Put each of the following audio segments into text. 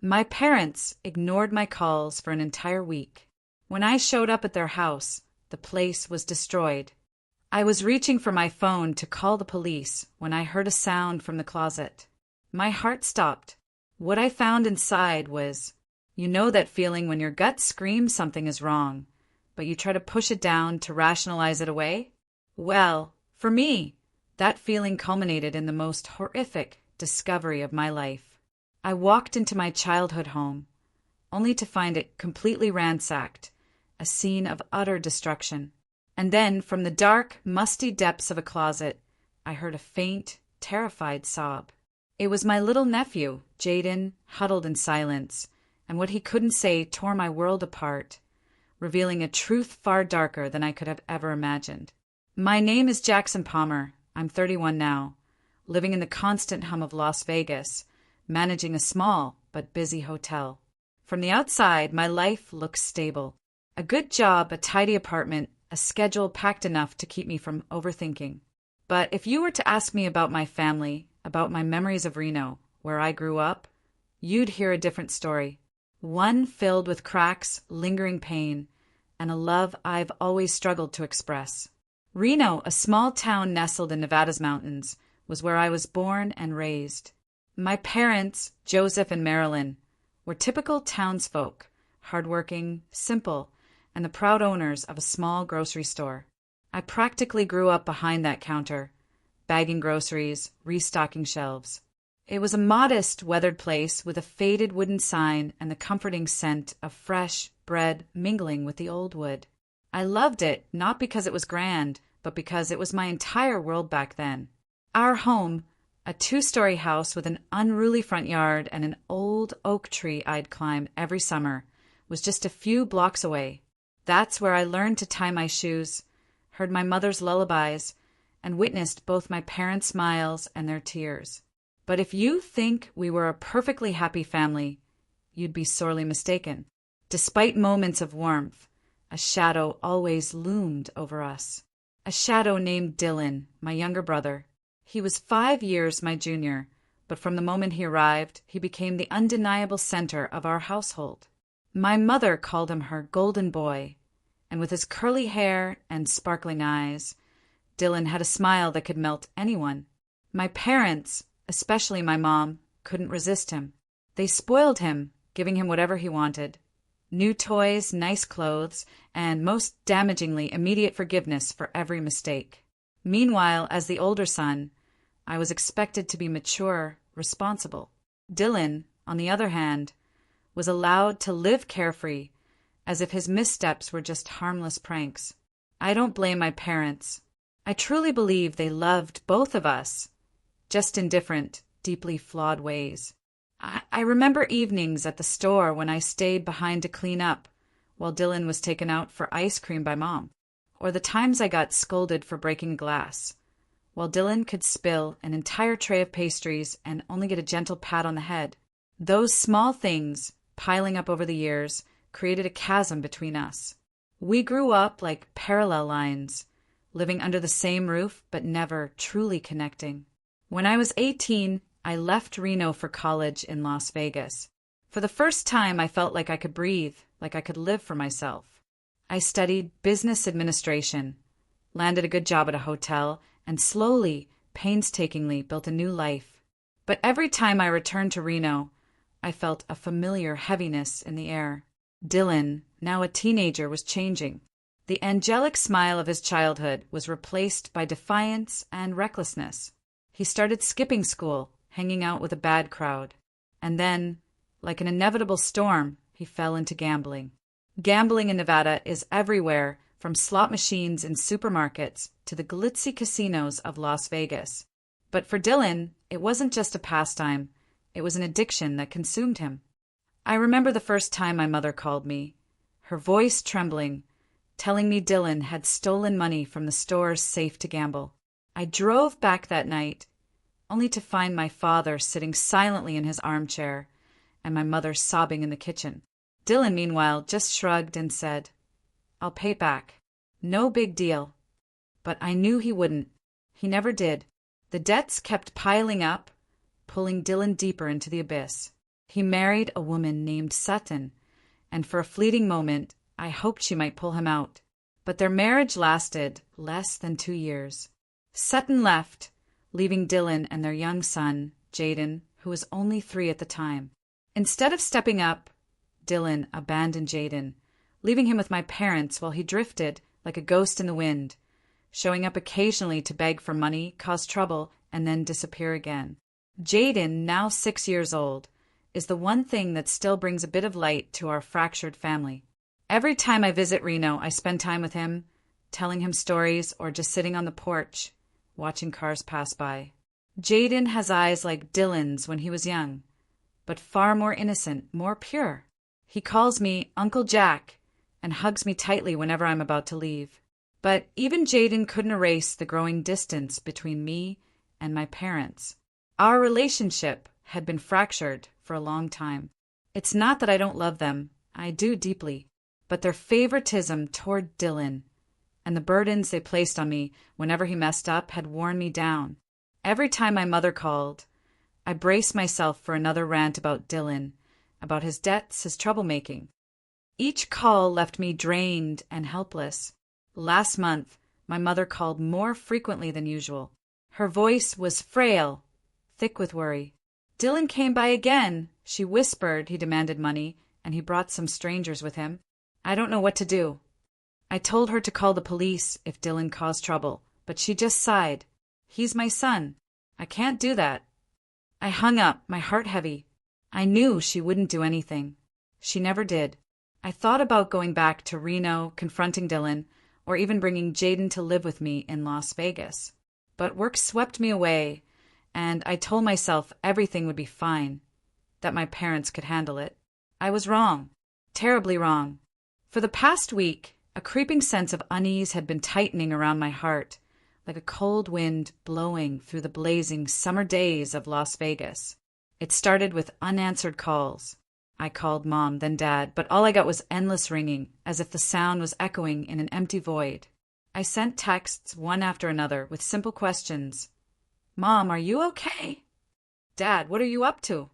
My parents ignored my calls for an entire week. When I showed up at their house, the place was destroyed. I was reaching for my phone to call the police when I heard a sound from the closet. My heart stopped. What I found inside was, you know that feeling when your gut screams something is wrong, but you try to push it down to rationalize it away? Well, for me, that feeling culminated in the most horrific discovery of my life. I walked into my childhood home, only to find it completely ransacked, a scene of utter destruction. And then, from the dark, musty depths of a closet, I heard a faint, terrified sob. It was my little nephew, Jaden, huddled in silence, and what he couldn't say tore my world apart, revealing a truth far darker than I could have ever imagined. My name is Jackson Palmer. I'm 31 now, living in the constant hum of Las Vegas, managing a small but busy hotel. From the outside, my life looks stable. A good job, a tidy apartment, a schedule packed enough to keep me from overthinking. But if you were to ask me about my family, about my memories of Reno, where I grew up, you'd hear a different story. One filled with cracks, lingering pain, and a love I've always struggled to express. Reno, a small town nestled in Nevada's mountains, was where I was born and raised. My parents, Joseph and Marilyn, were typical townsfolk, hardworking, simple, and the proud owners of a small grocery store. I practically grew up behind that counter, bagging groceries, restocking shelves. It was a modest, weathered place with a faded wooden sign and the comforting scent of fresh bread mingling with the old wood. I loved it, not because it was grand, but because it was my entire world back then. Our home, a 2-story house with an unruly front yard and an old oak tree I'd climb every summer, was just a few blocks away. That's where I learned to tie my shoes, heard my mother's lullabies, and witnessed both my parents' smiles and their tears. But if you think we were a perfectly happy family, you'd be sorely mistaken. Despite moments of warmth, a shadow always loomed over us. A shadow named Dylan, my younger brother. He was 5 years my junior, but from the moment he arrived, he became the undeniable center of our household. My mother called him her golden boy, and with his curly hair and sparkling eyes, Dylan had a smile that could melt anyone. My parents, especially my mom, couldn't resist him. They spoiled him, giving him whatever he wanted. New toys, nice clothes, and most damagingly, immediate forgiveness for every mistake. Meanwhile, as the older son, I was expected to be mature, responsible. Dylan, on the other hand, was allowed to live carefree, as if his missteps were just harmless pranks. I don't blame my parents. I truly believe they loved both of us, just in different, deeply flawed ways. I remember evenings at the store when I stayed behind to clean up, while Dylan was taken out for ice cream by Mom, or the times I got scolded for breaking glass, while Dylan could spill an entire tray of pastries and only get a gentle pat on the head. Those small things, piling up over the years, created a chasm between us. We grew up like parallel lines, living under the same roof but never truly connecting. When I was 18, I left Reno for college in Las Vegas. For the first time, I felt like I could breathe, like I could live for myself. I studied business administration, landed a good job at a hotel, and slowly, painstakingly built a new life. But every time I returned to Reno, I felt a familiar heaviness in the air. Dylan, now a teenager, was changing. The angelic smile of his childhood was replaced by defiance and recklessness. He started skipping school, hanging out with a bad crowd. And then, like an inevitable storm, he fell into gambling. Gambling in Nevada is everywhere, from slot machines in supermarkets to the glitzy casinos of Las Vegas. But for Dylan, it wasn't just a pastime. It was an addiction that consumed him. I remember the first time my mother called me, her voice trembling, telling me Dylan had stolen money from the store's safe to gamble. I drove back that night, only to find my father sitting silently in his armchair and my mother sobbing in the kitchen. Dylan, meanwhile, just shrugged and said, "I'll pay it back. No big deal." But I knew he wouldn't. He never did. The debts kept piling up, pulling Dylan deeper into the abyss. He married a woman named Sutton, and for a fleeting moment, I hoped she might pull him out. But their marriage lasted less than 2 years. Sutton left, leaving Dylan and their young son, Jaden, who was only 3 at the time. Instead of stepping up, Dylan abandoned Jaden, leaving him with my parents while he drifted like a ghost in the wind, showing up occasionally to beg for money, cause trouble, and then disappear again. Jaden, now 6 years old, is the one thing that still brings a bit of light to our fractured family. Every time I visit Reno, I spend time with him, telling him stories or just sitting on the porch, watching cars pass by. Jaden has eyes like Dylan's when he was young, but far more innocent, more pure. He calls me Uncle Jack and hugs me tightly whenever I'm about to leave. But even Jaden couldn't erase the growing distance between me and my parents. Our relationship had been fractured for a long time. It's not that I don't love them, I do deeply, but their favoritism toward Dylan and the burdens they placed on me whenever he messed up had worn me down. Every time my mother called, I braced myself for another rant about Dylan, about his debts, his troublemaking. Each call left me drained and helpless. Last month, my mother called more frequently than usual. Her voice was frail, thick with worry. Dylan came by again. She whispered he demanded money, and he brought some strangers with him. I don't know what to do. I told her to call the police if Dylan caused trouble, but she just sighed. He's my son. I can't do that. I hung up, my heart heavy. I knew she wouldn't do anything. She never did. I thought about going back to Reno, confronting Dylan, or even bringing Jaden to live with me in Las Vegas. But work swept me away, and I told myself everything would be fine, that my parents could handle it. I was wrong, terribly wrong. For the past week, a creeping sense of unease had been tightening around my heart, like a cold wind blowing through the blazing summer days of Las Vegas. It started with unanswered calls. I called Mom, then Dad, but all I got was endless ringing, as if the sound was echoing in an empty void. I sent texts one after another with simple questions. Mom, are you okay? Dad, what are you up to?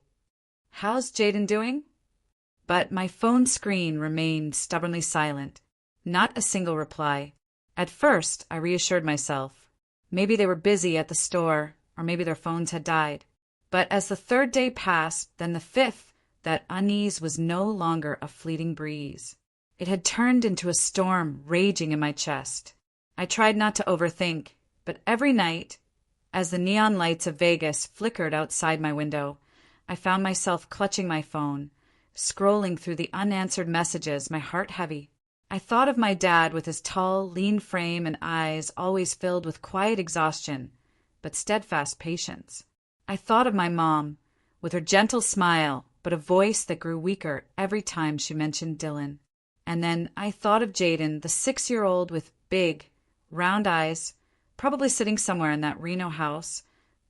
How's Jaden doing? But my phone screen remained stubbornly silent. Not a single reply. At first, I reassured myself. Maybe they were busy at the store, or maybe their phones had died. But as the 3rd day passed, then the 5th, that unease was no longer a fleeting breeze. It had turned into a storm raging in my chest. I tried not to overthink, but every night, as the neon lights of Vegas flickered outside my window, I found myself clutching my phone, scrolling through the unanswered messages, my heart heavy. I thought of my dad with his tall, lean frame and eyes always filled with quiet exhaustion, but steadfast patience. I thought of my mom, with her gentle smile, but a voice that grew weaker every time she mentioned Dylan. And then I thought of Jaden, the 6-year-old with big, round eyes, probably sitting somewhere in that Reno house,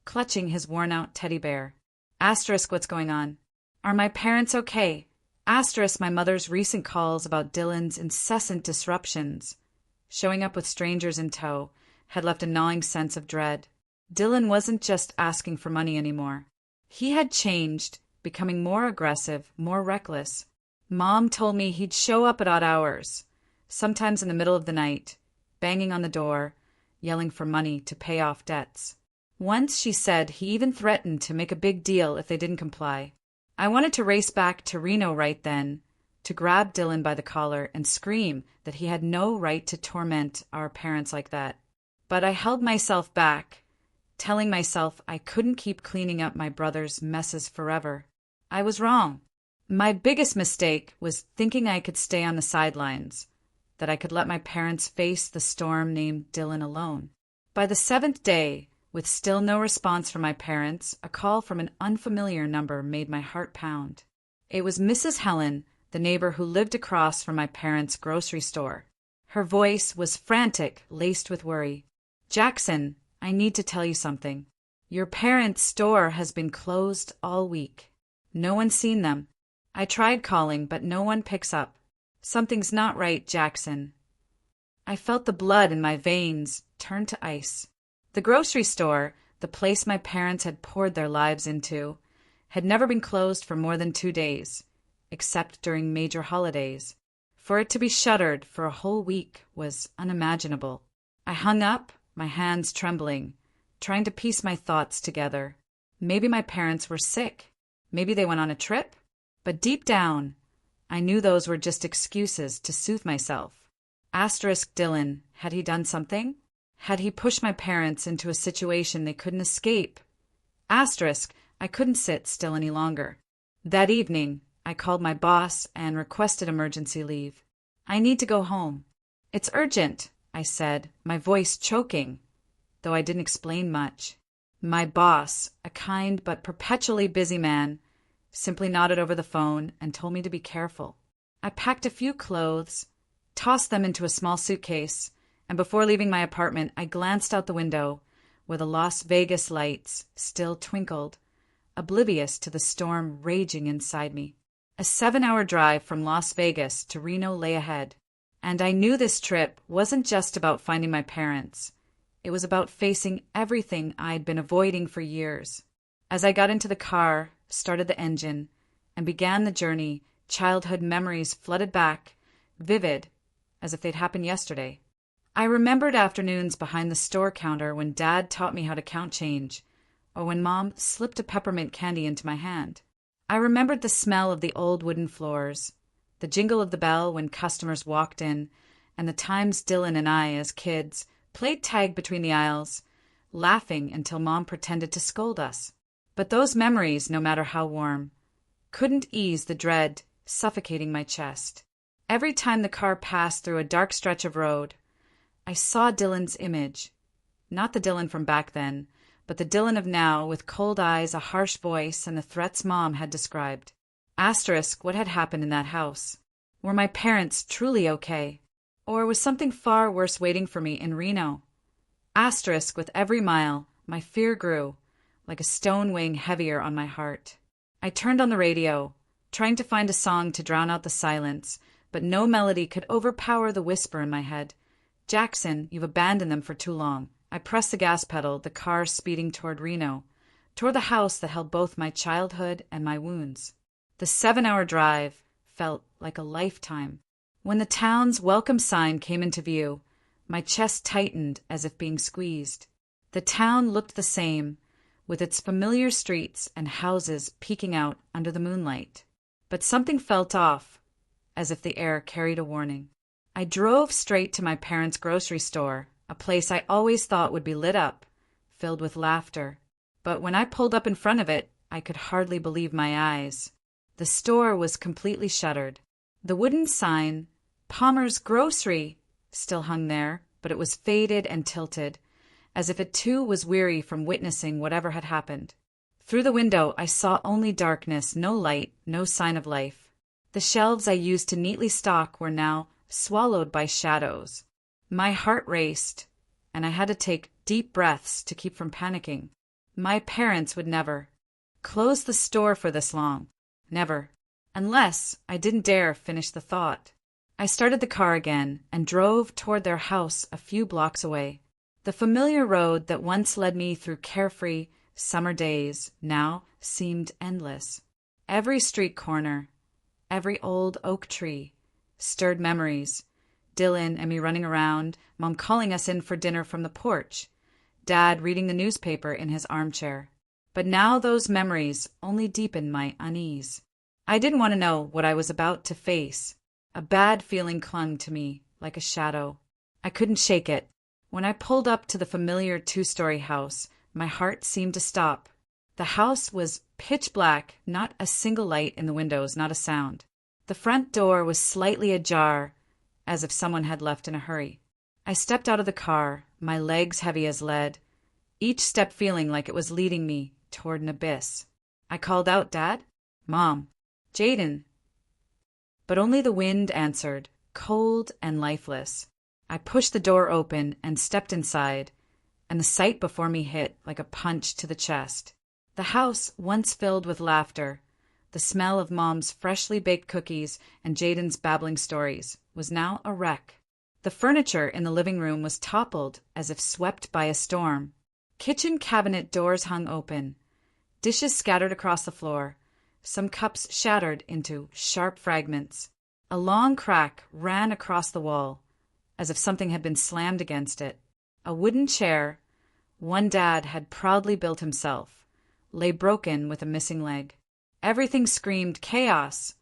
clutching his worn-out teddy bear. Asterisk what's going on. Are my parents okay? Asterisk my mother's recent calls about Dylan's incessant disruptions. Showing up with strangers in tow had left a gnawing sense of dread. Dylan wasn't just asking for money anymore. He had changed, becoming more aggressive, more reckless. Mom told me he'd show up at odd hours, sometimes in the middle of the night, banging on the door, yelling for money to pay off debts. Once she said he even threatened to make a big deal if they didn't comply. I wanted to race back to Reno right then, to grab Dylan by the collar and scream that he had no right to torment our parents like that. But I held myself back, telling myself I couldn't keep cleaning up my brother's messes forever. I was wrong. My biggest mistake was thinking I could stay on the sidelines, that I could let my parents face the storm named Dylan alone. By the 7th day, with still no response from my parents, a call from an unfamiliar number made my heart pound. It was Mrs. Helen, the neighbor who lived across from my parents' grocery store. Her voice was frantic, laced with worry. Jackson, I need to tell you something. Your parents' store has been closed all week. No one's seen them. I tried calling, but no one picks up. Something's not right, Jackson. I felt the blood in my veins turn to ice. The grocery store, the place my parents had poured their lives into, had never been closed for more than 2 days, except during major holidays. For it to be shuttered for a whole week was unimaginable. I hung up, my hands trembling, trying to piece my thoughts together. Maybe my parents were sick. Maybe they went on a trip. But deep down, I knew those were just excuses to soothe myself. Dylan, had he done something? Had he pushed my parents into a situation they couldn't escape? I couldn't sit still any longer. That evening, I called my boss and requested emergency leave. I need to go home. It's urgent, I said, my voice choking, though I didn't explain much. My boss, a kind but perpetually busy man, simply nodded over the phone and told me to be careful. I packed a few clothes, tossed them into a small suitcase, and before leaving my apartment, I glanced out the window, where the Las Vegas lights still twinkled, oblivious to the storm raging inside me. A 7-hour drive from Las Vegas to Reno lay ahead, and I knew this trip wasn't just about finding my parents. It was about facing everything I'd been avoiding for years. As I got into the car, started the engine, and began the journey, childhood memories flooded back, vivid, as if they'd happened yesterday. I remembered afternoons behind the store counter when Dad taught me how to count change, or when Mom slipped a peppermint candy into my hand. I remembered the smell of the old wooden floors, the jingle of the bell when customers walked in, and the times Dylan and I, as kids, played tag between the aisles, laughing until Mom pretended to scold us. But those memories, no matter how warm, couldn't ease the dread suffocating my chest. Every time the car passed through a dark stretch of road, I saw Dylan's image. Not the Dylan from back then, but the Dylan of now, with cold eyes, a harsh voice, and the threats Mom had described. What had happened in that house? Were my parents truly okay? Or was something far worse waiting for me in Reno? With every mile, my fear grew, like a stone weighing heavier on my heart. I turned on the radio, trying to find a song to drown out the silence, but no melody could overpower the whisper in my head. Jackson, you've abandoned them for too long. I pressed the gas pedal, the car speeding toward Reno, toward the house that held both my childhood and my wounds. The 7-hour drive felt like a lifetime. When the town's welcome sign came into view, my chest tightened as if being squeezed. The town looked the same, with its familiar streets and houses peeking out under the moonlight. But something felt off, as if the air carried a warning. I drove straight to my parents' grocery store, a place I always thought would be lit up, filled with laughter. But when I pulled up in front of it, I could hardly believe my eyes. The store was completely shuttered. The wooden sign, Palmer's Grocery, still hung there, but it was faded and tilted, as if it too was weary from witnessing whatever had happened. Through the window I saw only darkness, no light, no sign of life. The shelves I used to neatly stock were now swallowed by shadows. My heart raced, and I had to take deep breaths to keep from panicking. My parents would never close the store for this long. Never. Unless I didn't dare finish the thought. I started the car again and drove toward their house a few blocks away. The familiar road that once led me through carefree summer days now seemed endless. Every street corner, every old oak tree, stirred memories. Dylan and me running around, Mom calling us in for dinner from the porch, Dad reading the newspaper in his armchair. But now those memories only deepened my unease. I didn't want to know what I was about to face. A bad feeling clung to me like a shadow. I couldn't shake it. When I pulled up to the familiar 2-story house, my heart seemed to stop. The house was pitch black, not a single light in the windows, not a sound. The front door was slightly ajar, as if someone had left in a hurry. I stepped out of the car, my legs heavy as lead, each step feeling like it was leading me toward an abyss. I called out, "Dad? Mom? Jaden?" But only the wind answered, cold and lifeless. I pushed the door open and stepped inside, and the sight before me hit like a punch to the chest. The house, once filled with laughter, the smell of Mom's freshly baked cookies and Jaden's babbling stories, was now a wreck. The furniture in the living room was toppled as if swept by a storm. Kitchen cabinet doors hung open, Dishes scattered across the floor, some cups shattered into sharp fragments. A long crack ran across the wall, as if something had been slammed against it. A wooden chair, one Dad had proudly built himself, lay broken with a missing leg. Everything screamed chaos,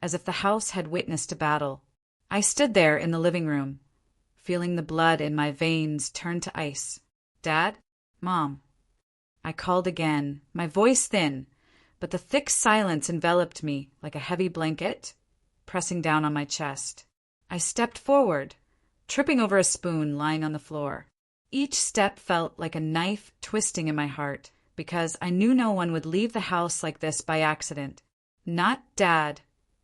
as if the house had witnessed a battle. I stood there in the living room, feeling the blood in my veins turn to ice. Dad? Mom? I called again, my voice thin, but the thick silence enveloped me like a heavy blanket, pressing down on my chest. I stepped forward, tripping over a spoon lying on the floor. Each step felt like a knife twisting in my heart, because I knew no one would leave the house like this by accident. Not Dad,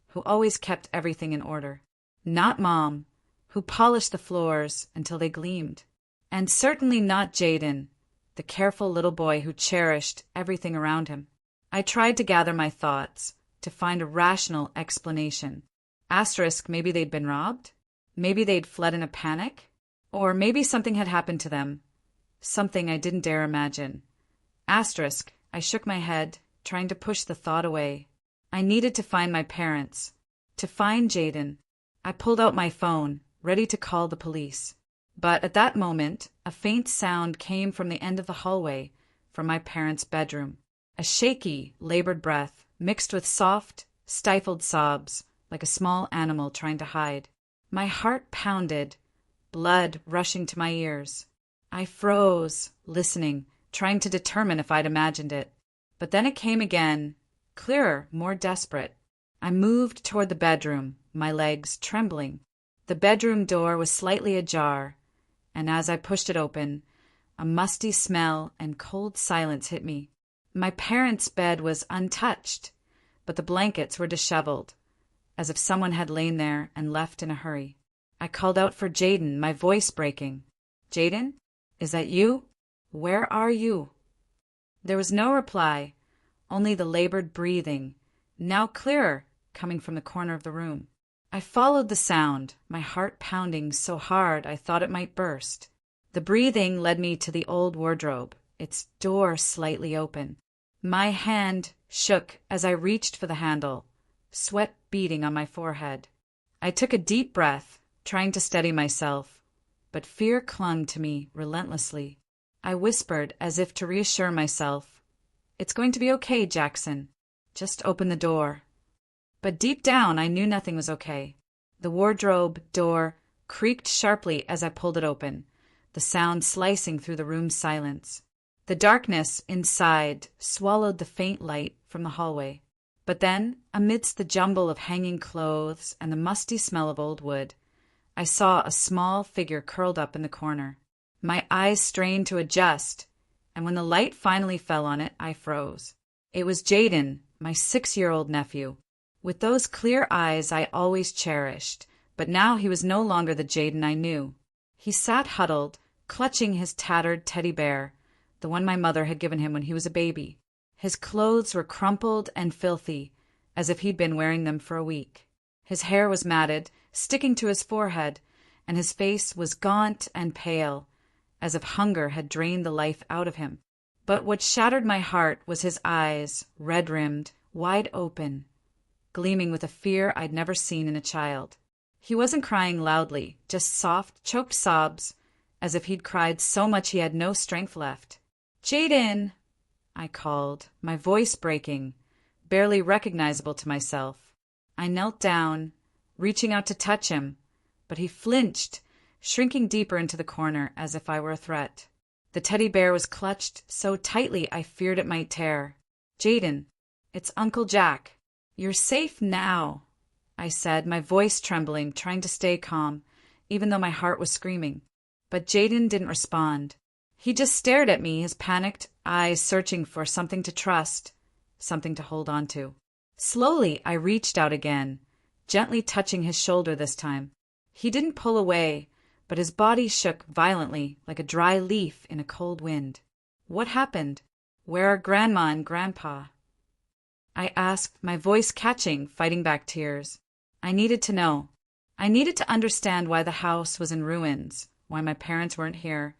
who always kept everything in order. Not Mom, who polished the floors until they gleamed. And certainly not Jaden, the careful little boy who cherished everything around him. I tried to gather my thoughts, to find a rational explanation. Asterisk, maybe they'd been robbed? Maybe they'd fled in a panic? Or maybe something had happened to them. Something I didn't dare imagine. Asterisk, I shook my head, trying to push the thought away. I needed to find my parents. To find Jaden. I pulled out my phone, ready to call the police. But at that moment, a faint sound came from the end of the hallway, from my parents' bedroom. A shaky, labored breath, mixed with soft, stifled sobs, like a small animal trying to hide. My heart pounded, blood rushing to my ears. I froze, listening, trying to determine if I'd imagined it. But then it came again, clearer, more desperate. I moved toward the bedroom, my legs trembling. The bedroom door was slightly ajar, and as I pushed it open, a musty smell and cold silence hit me. My parents' bed was untouched, but the blankets were disheveled, as if someone had lain there and left in a hurry. I called out for Jaden, my voice breaking. Jaden? Is that you? Where are you? There was no reply, only the labored breathing, now clearer, coming from the corner of the room. I followed the sound, my heart pounding so hard I thought it might burst. The breathing led me to the old wardrobe, its door slightly open. My hand shook as I reached for the handle, sweat beading on my forehead. I took a deep breath, trying to steady myself, but fear clung to me relentlessly. I whispered as if to reassure myself, "It's going to be okay, Jackson. Just open the door." But deep down I knew nothing was okay. The wardrobe door creaked sharply as I pulled it open, the sound slicing through the room's silence. The darkness inside swallowed the faint light from the hallway. But then, amidst the jumble of hanging clothes and the musty smell of old wood, I saw a small figure curled up in the corner. My eyes strained to adjust, and when the light finally fell on it, I froze. It was Jaden, my 6-year-old nephew. With those clear eyes I always cherished, but now he was no longer the Jaden I knew. He sat huddled, clutching his tattered teddy bear, the one my mother had given him when he was a baby. His clothes were crumpled and filthy, as if he'd been wearing them for a week. His hair was matted, sticking to his forehead, and his face was gaunt and pale, as if hunger had drained the life out of him. But what shattered my heart was his eyes, red-rimmed, wide open, gleaming with a fear I'd never seen in a child. He wasn't crying loudly, just soft, choked sobs, as if he'd cried so much he had no strength left. "Jaden!" I called, my voice breaking, barely recognizable to myself. I knelt down, reaching out to touch him, but he flinched, shrinking deeper into the corner as if I were a threat. The teddy bear was clutched so tightly I feared it might tear. "Jaden, it's Uncle Jack. You're safe now," I said, my voice trembling, trying to stay calm, even though my heart was screaming. But Jaden didn't respond. He just stared at me, his panicked eyes searching for something to trust, something to hold on to. Slowly, I reached out again, gently touching his shoulder this time. He didn't pull away, but his body shook violently, like a dry leaf in a cold wind. "What happened? Where are Grandma and Grandpa?" I asked, my voice catching, fighting back tears. I needed to know. I needed to understand why the house was in ruins, why my parents weren't here,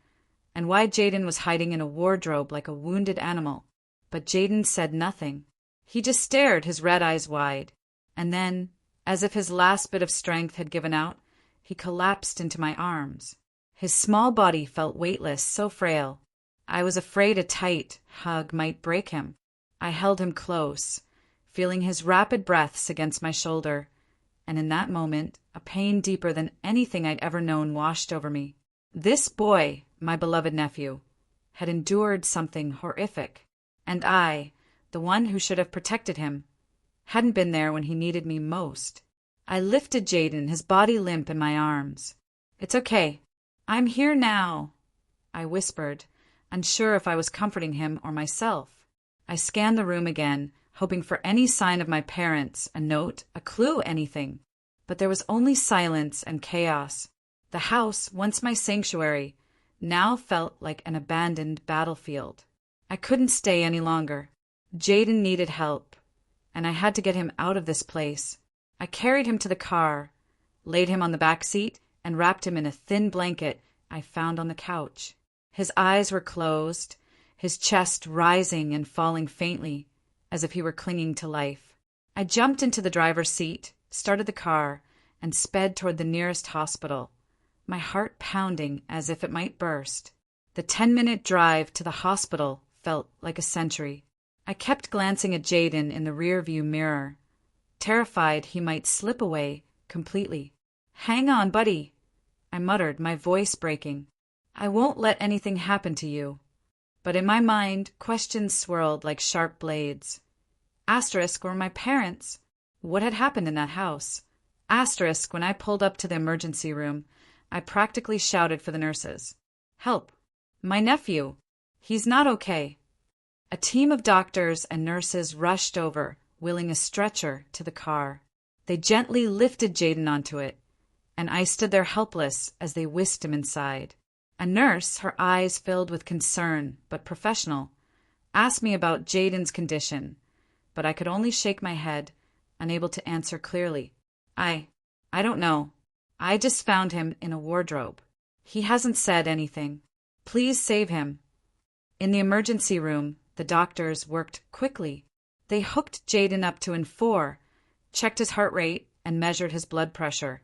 and why Jaden was hiding in a wardrobe like a wounded animal. but Jaden said nothing. He just stared, his red eyes wide. And then, as if his last bit of strength had given out, he collapsed into my arms. His small body felt weightless, so frail. I was afraid a tight hug might break him. I held him close, feeling his rapid breaths against my shoulder, and in that moment, a pain deeper than anything I'd ever known washed over me. This boy, my beloved nephew, had endured something horrific, and I, the one who should have protected him, hadn't been there when he needed me most. I lifted Jaden, his body limp in my arms. "It's okay. I'm here now," I whispered, unsure if I was comforting him or myself. I scanned the room again, hoping for any sign of my parents, a note, a clue, anything. But there was only silence and chaos. The house, once my sanctuary, now felt like an abandoned battlefield. I couldn't stay any longer. Jaden needed help, and I had to get him out of this place. I carried him to the car, laid him on the back seat, and wrapped him in a thin blanket I found on the couch. His eyes were closed, his chest rising and falling faintly, as if he were clinging to life. I jumped into the driver's seat, started the car, and sped toward the nearest hospital, my heart pounding as if it might burst. The 10-minute drive to the hospital felt like a century. I kept glancing at Jaden in the rear-view mirror, terrified he might slip away completely. "Hang on, buddy," I muttered, my voice breaking. "I won't let anything happen to you." But in my mind, questions swirled like sharp blades. Asterisk, were my parents? What had happened in that house? Asterisk, when I pulled up to the emergency room, I practically shouted for the nurses. "Help! My nephew! He's not okay." A team of doctors and nurses rushed over, wheeling a stretcher to the car. They gently lifted Jaden onto it, and I stood there helpless as they whisked him inside. A nurse, her eyes filled with concern, but professional, asked me about Jaden's condition, but I could only shake my head, unable to answer clearly. I don't know. I just found him in a wardrobe. He hasn't said anything. Please save him." In the emergency room, the doctors worked quickly. They hooked Jaden up to N4, checked his heart rate, and measured his blood pressure,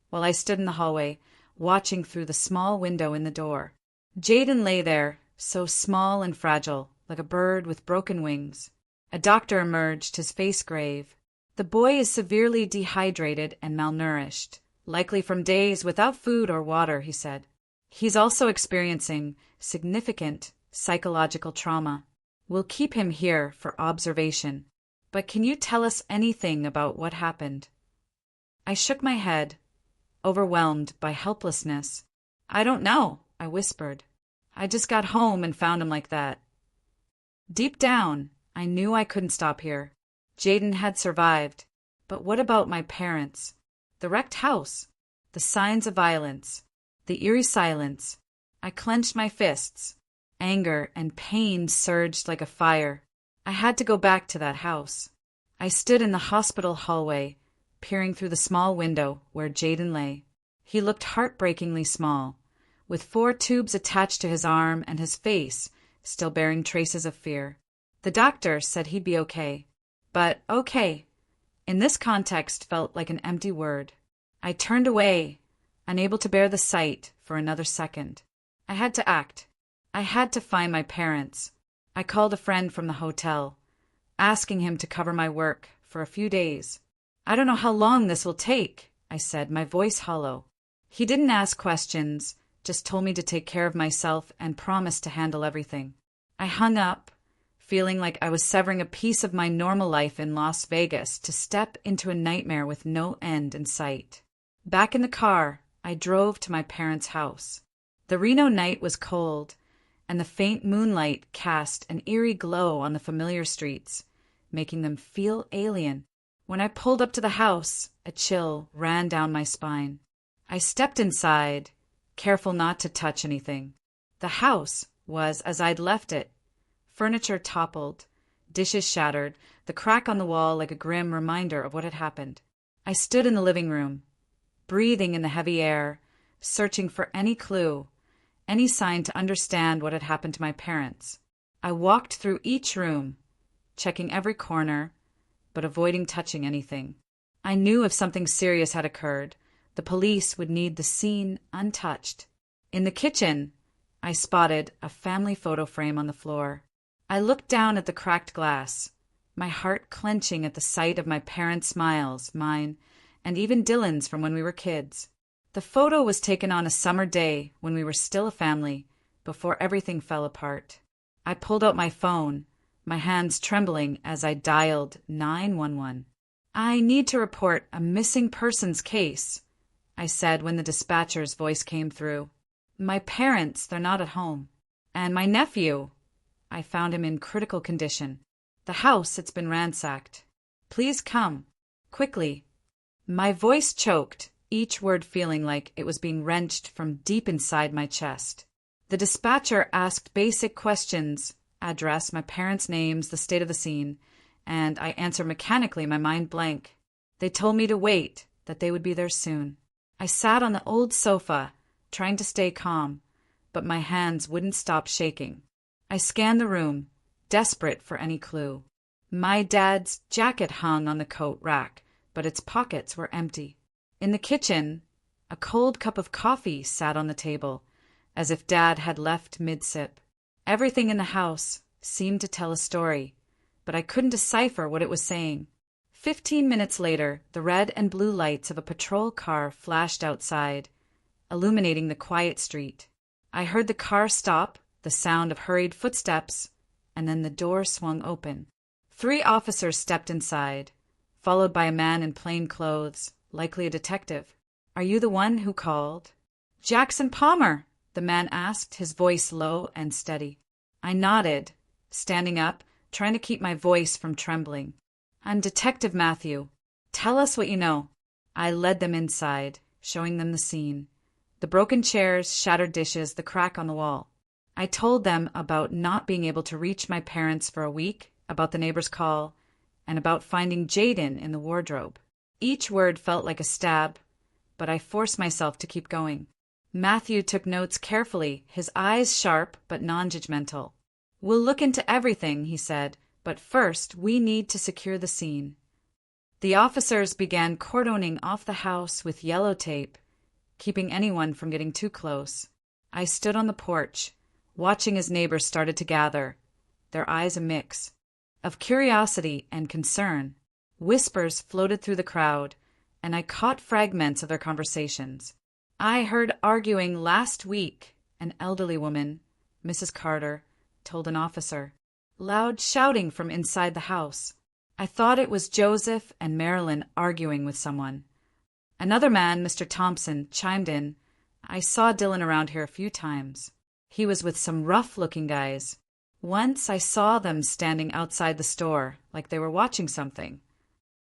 while I stood in the hallway, watching through the small window in the door. Jaden lay there, so small and fragile, like a bird with broken wings. A doctor emerged, his face grave. "The boy is severely dehydrated and malnourished, likely from days without food or water," he said. "He's also experiencing significant psychological trauma. We'll keep him here for observation. But can you tell us anything about what happened?" I shook my head, overwhelmed by helplessness. "I don't know," I whispered. "I just got home and found him like that." Deep down, I knew I couldn't stop here. Jaden had survived. But what about my parents? The wrecked house, the signs of violence, the eerie silence. I clenched my fists. Anger and pain surged like a fire. I had to go back to that house. I stood in the hospital hallway, peering through the small window where Jaden lay. He looked heartbreakingly small, with 4 tubes attached to his arm and his face still bearing traces of fear. The doctor said he'd be okay. But okay, in this context, felt like an empty word. I turned away, unable to bear the sight for another second. I had to act. I had to find my parents. I called a friend from the hotel, asking him to cover my work for a few days. "I don't know how long this will take," I said, my voice hollow. He didn't ask questions, just told me to take care of myself and promised to handle everything. I hung up, feeling like I was severing a piece of my normal life in Las Vegas to step into a nightmare with no end in sight. Back in the car, I drove to my parents' house. The Reno night was cold, and the faint moonlight cast an eerie glow on the familiar streets, making them feel alien. When I pulled up to the house, a chill ran down my spine. I stepped inside, careful not to touch anything. The house was as I'd left it. Furniture toppled, dishes shattered, the crack on the wall like a grim reminder of what had happened. I stood in the living room, breathing in the heavy air, searching for any clue, any sign to understand what had happened to my parents. I walked through each room, checking every corner, but avoiding touching anything. I knew if something serious had occurred, the police would need the scene untouched. In the kitchen, I spotted a family photo frame on the floor. I looked down at the cracked glass, my heart clenching at the sight of my parents' smiles, mine, and even Dylan's from when we were kids. The photo was taken on a summer day when we were still a family, before everything fell apart. I pulled out my phone, my hands trembling as I dialed 911. "I need to report a missing persons case," I said when the dispatcher's voice came through. "My parents, they're not at home. And my nephew, I found him in critical condition. The house, it's been ransacked. Please come. Quickly." My voice choked, each word feeling like it was being wrenched from deep inside my chest. The dispatcher asked basic questions, address, my parents' names, the state of the scene, and I answered mechanically, my mind blank. They told me to wait, that they would be there soon. I sat on the old sofa, trying to stay calm, but my hands wouldn't stop shaking. I scanned the room, desperate for any clue. My dad's jacket hung on the coat rack, but its pockets were empty. In the kitchen, a cold cup of coffee sat on the table, as if Dad had left mid-sip. Everything in the house seemed to tell a story, but I couldn't decipher what it was saying. 15 minutes later, the red and blue lights of a patrol car flashed outside, illuminating the quiet street. I heard the car stop, the sound of hurried footsteps, and then the door swung open. 3 officers stepped inside, followed by a man in plain clothes, likely a detective. "Are you the one who called?" "Jackson Palmer," the man asked, his voice low and steady. I nodded, standing up, trying to keep my voice from trembling. "I'm Detective Matthew. Tell us what you know." I led them inside, showing them the scene. The broken chairs, shattered dishes, the crack on the wall. I told them about not being able to reach my parents for a week, about the neighbor's call, and about finding Jaden in the wardrobe. Each word felt like a stab, but I forced myself to keep going. Matthew took notes carefully, his eyes sharp but non-judgmental. "We'll look into everything," he said, "but first we need to secure the scene." The officers began cordoning off the house with yellow tape, keeping anyone from getting too close. I stood on the porch, watching as neighbors started to gather, their eyes a mix of curiosity and concern. Whispers floated through the crowd, and I caught fragments of their conversations. "I heard arguing last week," an elderly woman, Mrs. Carter, told an officer. "Loud shouting from inside the house. I thought it was Joseph and Marilyn arguing with someone." Another man, Mr. Thompson, chimed in. "I saw Dylan around here a few times. He was with some rough-looking guys. Once I saw them standing outside the store, like they were watching something."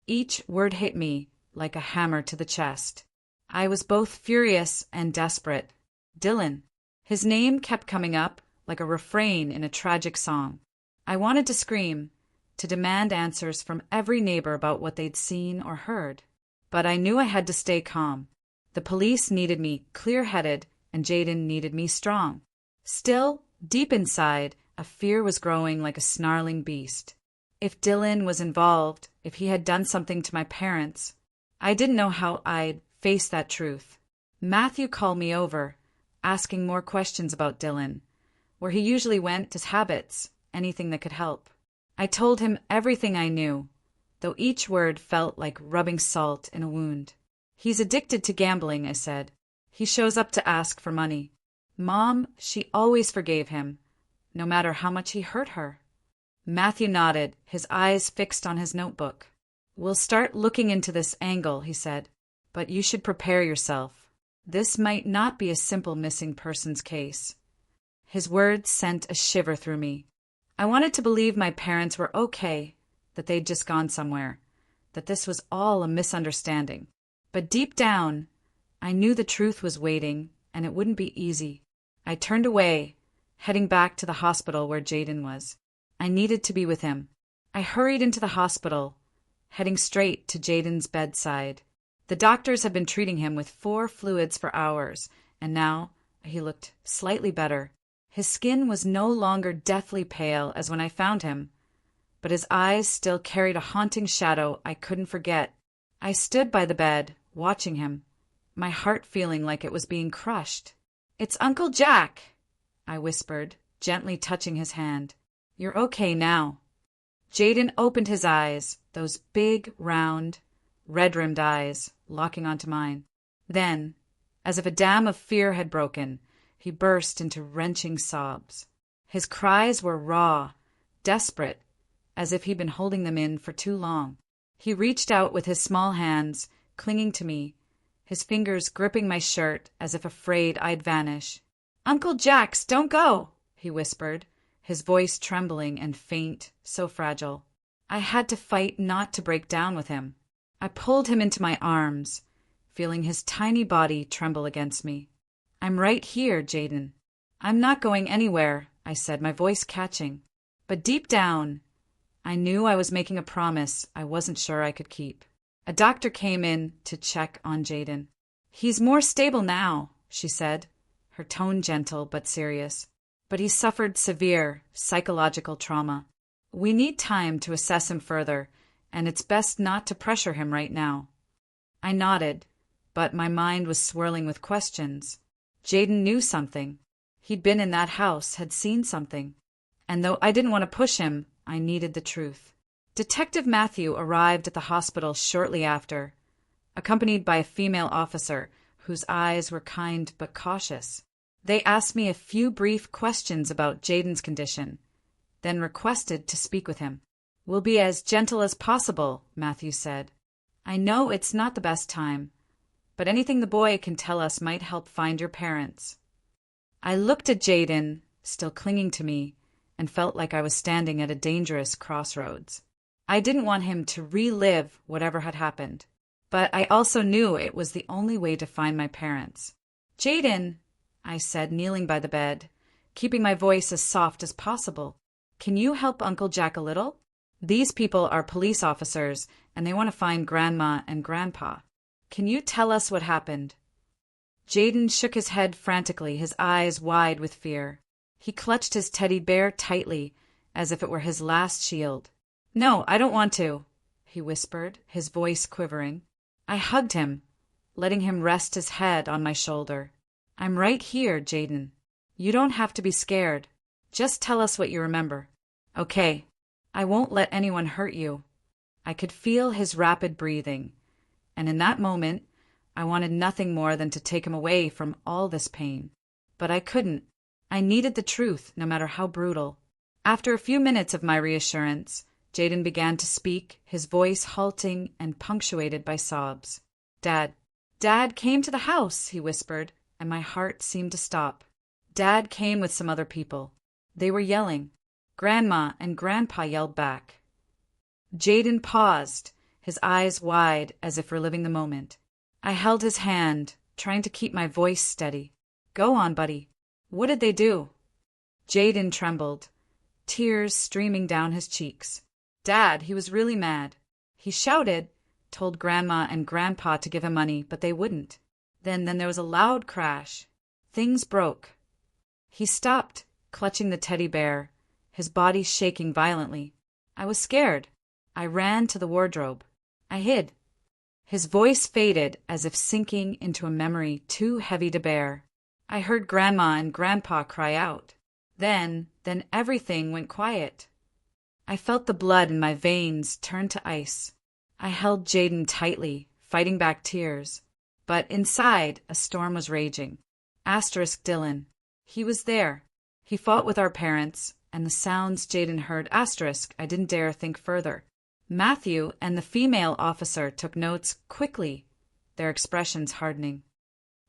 Each word hit me like a hammer to the chest. I was both furious and desperate. Dylan. His name kept coming up like a refrain in a tragic song. I wanted to scream, to demand answers from every neighbor about what they'd seen or heard. But I knew I had to stay calm. The police needed me clear-headed, and Jaden needed me strong. Still, deep inside, a fear was growing like a snarling beast. If Dylan was involved, if he had done something to my parents, I didn't know how I'd face that truth. Matthew called me over, asking more questions about Dylan, where he usually went, his habits, anything that could help. I told him everything I knew, though each word felt like rubbing salt in a wound. "He's addicted to gambling," I said. "He shows up to ask for money. Mom, she always forgave him, no matter how much he hurt her." Matthew nodded, his eyes fixed on his notebook. "We'll start looking into this angle," he said, "but you should prepare yourself. This might not be a simple missing persons case." His words sent a shiver through me. I wanted to believe my parents were okay, that they'd just gone somewhere, that this was all a misunderstanding. But deep down, I knew the truth was waiting, and it wouldn't be easy. I turned away, heading back to the hospital where Jaden was. I needed to be with him. I hurried into the hospital, heading straight to Jaden's bedside. The doctors had been treating him with 4 fluids for hours, and now he looked slightly better. His skin was no longer deathly pale as when I found him, but his eyes still carried a haunting shadow I couldn't forget. I stood by the bed, watching him, my heart feeling like it was being crushed. "It's Uncle Jack," I whispered, gently touching his hand. "You're okay now." Jaden opened his eyes, those big, round, red-rimmed eyes, locking onto mine. Then, as if a dam of fear had broken, he burst into wrenching sobs. His cries were raw, desperate, as if he'd been holding them in for too long. He reached out with his small hands, clinging to me, his fingers gripping my shirt as if afraid I'd vanish. "Uncle Jax, don't go," he whispered, his voice trembling and faint, so fragile. I had to fight not to break down with him. I pulled him into my arms, feeling his tiny body tremble against me. "I'm right here, Jaden. I'm not going anywhere," I said, my voice catching. But deep down, I knew I was making a promise I wasn't sure I could keep. A doctor came in to check on Jaden. "He's more stable now," she said, her tone gentle but serious. "But he suffered severe psychological trauma. We need time to assess him further, and it's best not to pressure him right now." I nodded, but my mind was swirling with questions. Jaden knew something. He'd been in that house, had seen something. And though I didn't want to push him, I needed the truth. Detective Matthew arrived at the hospital shortly after, accompanied by a female officer whose eyes were kind but cautious. They asked me a few brief questions about Jaden's condition, then requested to speak with him. "We'll be as gentle as possible," Matthew said. "I know it's not the best time, but anything the boy can tell us might help find your parents." I looked at Jaden, still clinging to me, and felt like I was standing at a dangerous crossroads. I didn't want him to relive whatever had happened, but I also knew it was the only way to find my parents. "Jaden," I said, kneeling by the bed, keeping my voice as soft as possible, "can you help Uncle Jack a little? These people are police officers, and they want to find Grandma and Grandpa. Can you tell us what happened?" Jaden shook his head frantically, his eyes wide with fear. He clutched his teddy bear tightly, as if it were his last shield. "No, I don't want to," he whispered, his voice quivering. I hugged him, letting him rest his head on my shoulder. "I'm right here, Jaden. You don't have to be scared. Just tell us what you remember." "Okay. I won't let anyone hurt you." I could feel his rapid breathing, and in that moment, I wanted nothing more than to take him away from all this pain. But I couldn't. I needed the truth, no matter how brutal. After a few minutes of my reassurance, Jaden began to speak, his voice halting and punctuated by sobs. Dad came to the house," he whispered, and my heart seemed to stop. "Dad came with some other people. They were yelling. Grandma and Grandpa yelled back." Jaden paused, his eyes wide as if reliving the moment. I held his hand, trying to keep my voice steady. "Go on, buddy. What did they do?" Jaden trembled, tears streaming down his cheeks. "Dad, he was really mad. He shouted, told Grandma and Grandpa to give him money, but they wouldn't. Then there was a loud crash. Things broke." He stopped, clutching the teddy bear, his body shaking violently. I was scared. I ran to the wardrobe. I hid. His voice faded as if sinking into a memory too heavy to bear. I heard Grandma and Grandpa cry out. Then everything went quiet. I felt the blood in my veins turn to ice. I held Jaden tightly, fighting back tears. But inside, a storm was raging. Dylan. He was there. He fought with our parents, and the sounds Jaden heard. I didn't dare think further. Matthew and the female officer took notes quickly, their expressions hardening.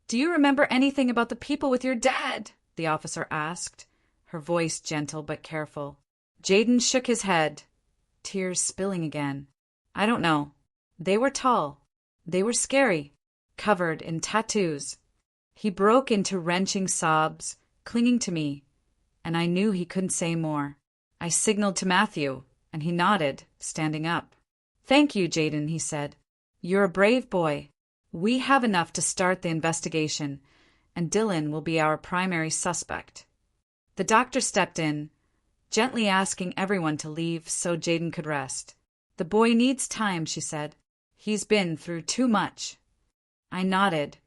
"Do you remember anything about the people with your dad?" the officer asked, her voice gentle but careful. Jaden shook his head, tears spilling again. "I don't know. They were tall. They were scary, covered in tattoos." He broke into wrenching sobs, clinging to me, and I knew he couldn't say more. I signaled to Matthew, and he nodded, standing up. "Thank you, Jaden," he said. "You're a brave boy. We have enough to start the investigation, and Dylan will be our primary suspect." The doctor stepped in, gently asking everyone to leave so Jaden could rest. "The boy needs time," she said. "He's been through too much." I nodded,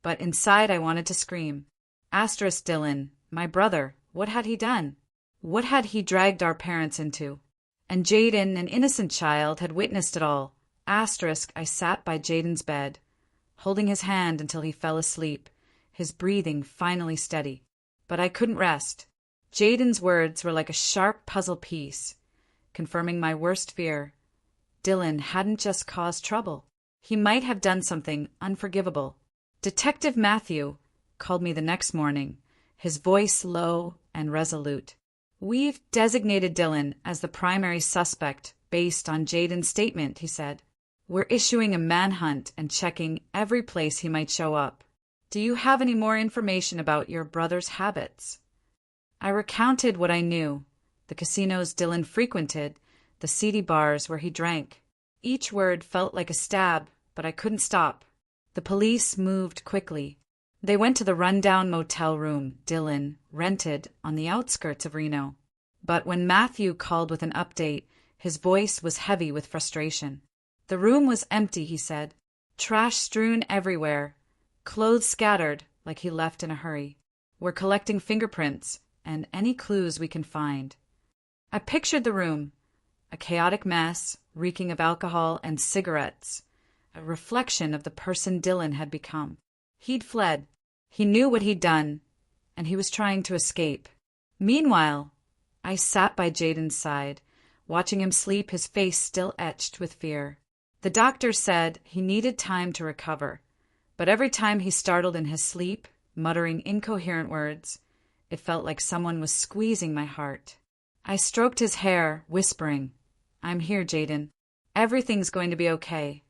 but inside I wanted to scream. Asterisk Dylan, my brother, what had he done? What had he dragged our parents into? And Jaden, an innocent child, had witnessed it all. Asterisk, I sat by Jaden's bed, holding his hand until he fell asleep, his breathing finally steady. But I couldn't rest. Jaden's words were like a sharp puzzle piece, confirming my worst fear. Dylan hadn't just caused trouble. He might have done something unforgivable. Detective Matthew called me the next morning, his voice low and resolute. "We've designated Dylan as the primary suspect based on Jaden's statement," he said. "We're issuing a manhunt and checking every place he might show up. Do you have any more information about your brother's habits?" I recounted what I knew: the casinos Dylan frequented, the seedy bars where he drank. Each word felt like a stab, but I couldn't stop. The police moved quickly. They went to the rundown motel room Dylan rented on the outskirts of Reno. But when Matthew called with an update, his voice was heavy with frustration. The room was empty, he said. Trash strewn everywhere, clothes scattered like he left in a hurry. "We're collecting fingerprints and any clues we can find." I pictured the room, a chaotic mess, reeking of alcohol and cigarettes, a reflection of the person Dylan had become. He'd fled. He knew what he'd done, and he was trying to escape. Meanwhile, I sat by Jaden's side, watching him sleep, his face still etched with fear. The doctor said he needed time to recover, but every time he startled in his sleep, muttering incoherent words, it felt like someone was squeezing my heart. I stroked his hair, whispering, "I'm here, Jaden. Everything's going to be okay."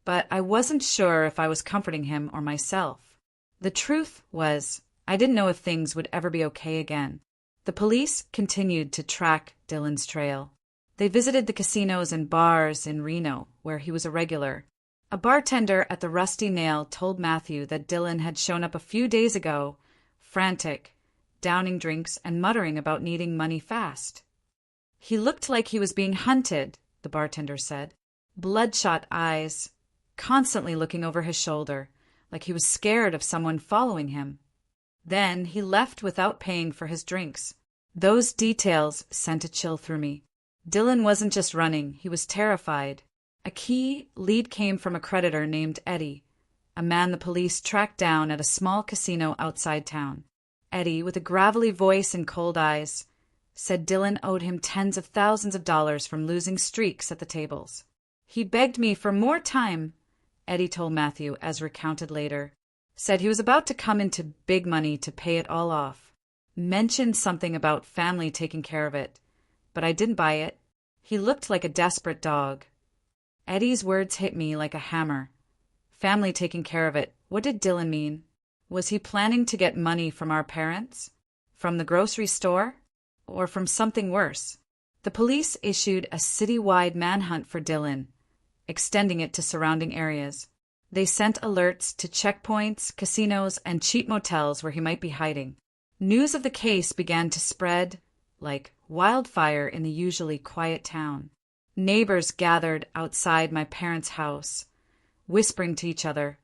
But I wasn't sure if I was comforting him or myself. The truth was, I didn't know if things would ever be okay again. The police continued to track Dylan's trail. They visited the casinos and bars in Reno, where he was a regular. A bartender at the Rusty Nail told Matthew that Dylan had shown up a few days ago, frantic, downing drinks and muttering about needing money fast. "He looked like he was being hunted," the bartender said. "Bloodshot eyes, constantly looking over his shoulder, like he was scared of someone following him. Then he left without paying for his drinks." Those details sent a chill through me. Dylan wasn't just running, he was terrified. A key lead came from a creditor named Eddie, a man the police tracked down at a small casino outside town. Eddie, with a gravelly voice and cold eyes, said Dylan owed him tens of thousands of dollars from losing streaks at the tables. "He begged me for more time," Eddie told Matthew, as recounted later. "Said he was about to come into big money to pay it all off. Mentioned something about family taking care of it, but I didn't buy it. He looked like a desperate dog." Eddie's words hit me like a hammer. Family taking care of it. What did Dylan mean? Was he planning to get money from our parents? From the grocery store? Or from something worse? The police issued a citywide manhunt for Dylan, extending it to surrounding areas. They sent alerts to checkpoints, casinos, and cheap motels where he might be hiding. News of the case began to spread like wildfire in the usually quiet town. Neighbors gathered outside my parents' house, whispering to each other,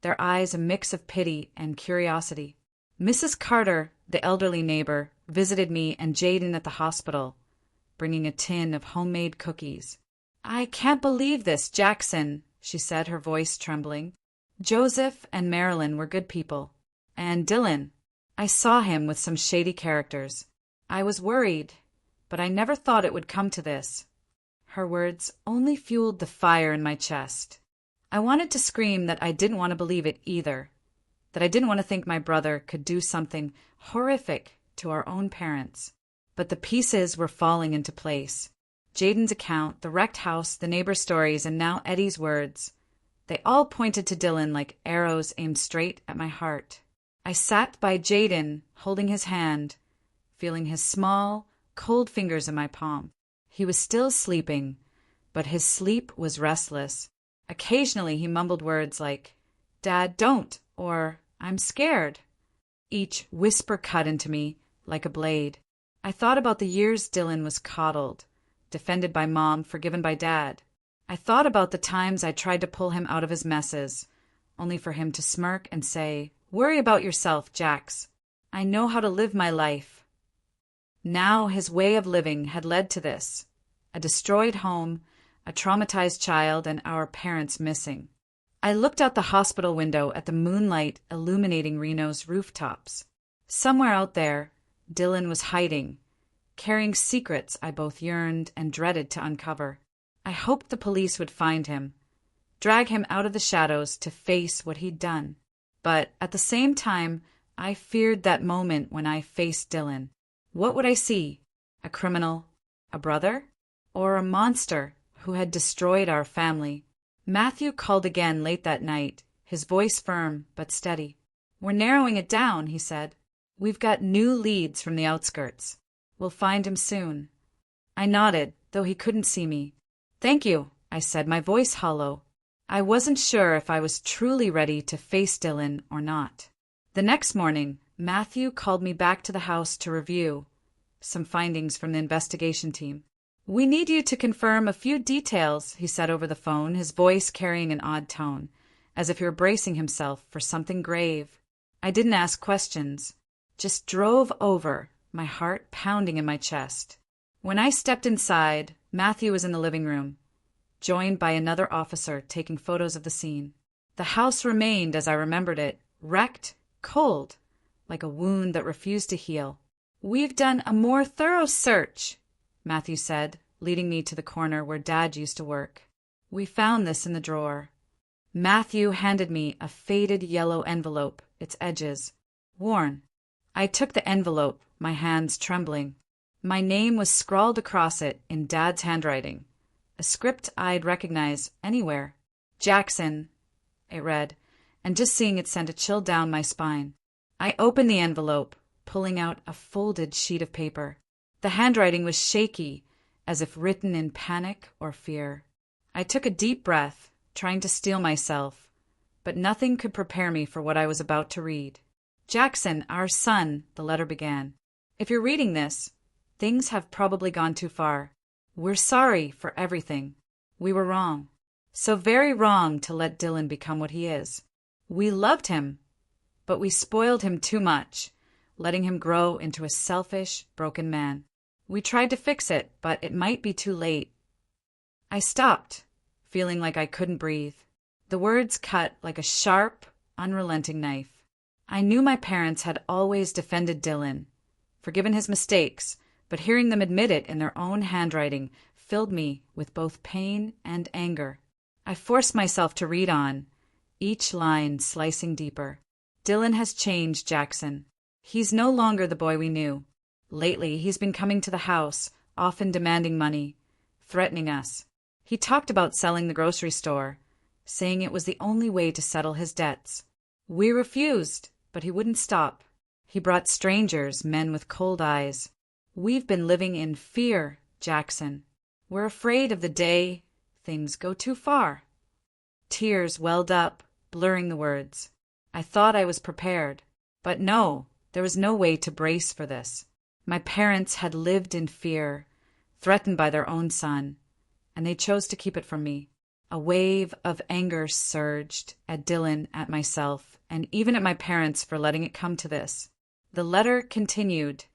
their eyes a mix of pity and curiosity. Mrs. Carter, the elderly neighbor, visited me and Jaden at the hospital, bringing a tin of homemade cookies. "I can't believe this, Jackson," she said, her voice trembling. "Joseph and Marilyn were good people. And Dylan, I saw him with some shady characters. I was worried, but I never thought it would come to this." Her words only fueled the fire in my chest. I wanted to scream that I didn't want to believe it either, that I didn't want to think my brother could do something horrific to our own parents. But the pieces were falling into place. Jaden's account, the wrecked house, the neighbor stories, and now Eddie's words. They all pointed to Dylan like arrows aimed straight at my heart. I sat by Jaden, holding his hand, feeling his small, cold fingers in my palm. He was still sleeping, but his sleep was restless. Occasionally he mumbled words like, "Dad, don't," or "I'm scared." Each whisper cut into me like a blade. I thought about the years Dylan was coddled, defended by Mom, forgiven by Dad. I thought about the times I tried to pull him out of his messes, only for him to smirk and say, "Worry about yourself, Jax. I know how to live my life." Now his way of living had led to this: a destroyed home, a traumatized child, and our parents missing. I looked out the hospital window at the moonlight illuminating Reno's rooftops. Somewhere out there, Dylan was hiding, carrying secrets I both yearned and dreaded to uncover. I hoped the police would find him, drag him out of the shadows to face what he'd done. But at the same time, I feared that moment when I faced Dylan. What would I see? A criminal? A brother? Or a monster who had destroyed our family? Matthew called again late that night, his voice firm but steady. "We're narrowing it down," he said. "We've got new leads from the outskirts. We'll find him soon." I nodded, though he couldn't see me. "Thank you," I said, my voice hollow. I wasn't sure if I was truly ready to face Dylan or not. The next morning, Matthew called me back to the house to review some findings from the investigation team. "We need you to confirm a few details," he said over the phone, his voice carrying an odd tone, as if he were bracing himself for something grave. I didn't ask questions, just drove over, my heart pounding in my chest. When I stepped inside, Matthew was in the living room, joined by another officer taking photos of the scene. The house remained as I remembered it, wrecked, cold, like a wound that refused to heal. "We've done a more thorough search," Matthew said, leading me to the corner where Dad used to work. "We found this in the drawer." Matthew handed me a faded yellow envelope, its edges worn. I took the envelope, my hands trembling. My name was scrawled across it in Dad's handwriting, a script I'd recognize anywhere. "Jackson," it read, and just seeing it sent a chill down my spine. I opened the envelope, pulling out a folded sheet of paper. The handwriting was shaky, as if written in panic or fear. I took a deep breath, trying to steel myself, but nothing could prepare me for what I was about to read. "Jackson, our son," the letter began. "If you're reading this, things have probably gone too far. We're sorry for everything. We were wrong. So very wrong to let Dylan become what he is. We loved him, but we spoiled him too much, letting him grow into a selfish, broken man. We tried to fix it, but it might be too late." I stopped, feeling like I couldn't breathe. The words cut like a sharp, unrelenting knife. I knew my parents had always defended Dylan, forgiven his mistakes, but hearing them admit it in their own handwriting filled me with both pain and anger. I forced myself to read on, each line slicing deeper. "Dylan has changed, Jackson. He's no longer the boy we knew. Lately, he's been coming to the house, often demanding money, threatening us. He talked about selling the grocery store, saying it was the only way to settle his debts. We refused, but he wouldn't stop. He brought strangers, men with cold eyes. We've been living in fear, Jackson. We're afraid of the day things go too far." Tears welled up, blurring the words. I thought I was prepared, but no, there was no way to brace for this. My parents had lived in fear, threatened by their own son, and they chose to keep it from me. A wave of anger surged at Dylan, at myself, and even at my parents for letting it come to this. The letter continued,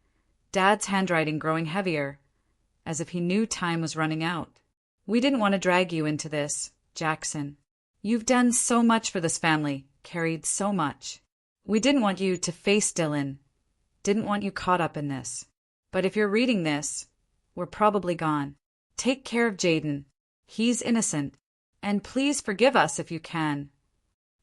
Dad's handwriting growing heavier, as if he knew time was running out. "We didn't want to drag you into this, Jackson. You've done so much for this family, carried so much. We didn't want you to face Dylan, didn't want you caught up in this. But if you're reading this, we're probably gone. Take care of Jaden. He's innocent. And please forgive us if you can."